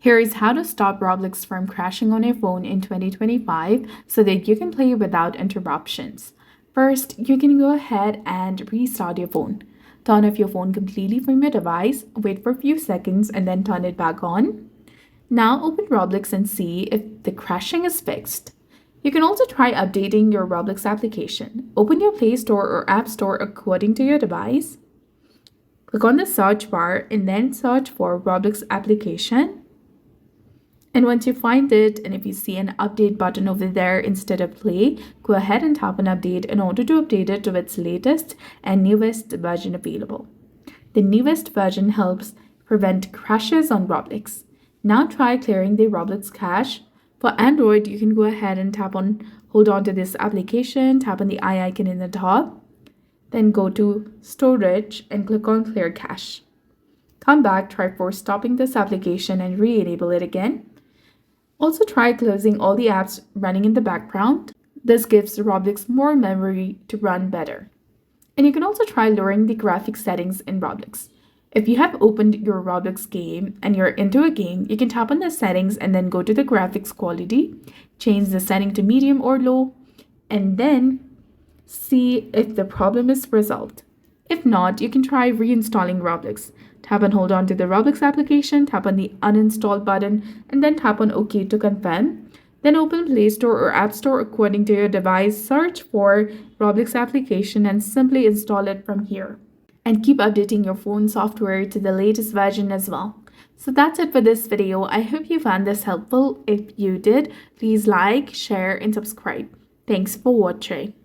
Here is how to stop Roblox from crashing on your phone in 2025 so that you can play without interruptions. First, you can go ahead and restart your phone. Turn off your phone completely from your device, wait for a few seconds, and then turn it back on. Now open Roblox and see if the crashing is fixed. You can also try updating your Roblox application. Open your Play Store or App Store according to your device. Click on the search bar and then search for Roblox application. And once you find it, and if you see an update button over there instead of play, go ahead and tap on update in order to update it to its latest and newest version available. The newest version helps prevent crashes on Roblox. Now try clearing the Roblox cache. For Android, you can go ahead and hold on to this application, tap on the eye icon in the top, then go to storage and click on clear cache. Come back, try force stopping this application and re-enable it again. Also try closing all the apps running in the background. This gives Roblox more memory to run better. And you can also try lowering the graphics settings in Roblox. If you have opened your Roblox game and you're into a game, you can tap on the settings and then go to the graphics quality, change the setting to medium or low, and then see if the problem is resolved. If not, you can try reinstalling Roblox. Tap and hold on to the Roblox application, tap on the uninstall button, and then tap on OK to confirm. Then open Play Store or App Store according to your device, search for Roblox application and simply install it from here. And keep updating your phone software to the latest version as well. So that's it for this video. I hope you found this helpful. If you did, please like, share, and subscribe. Thanks for watching.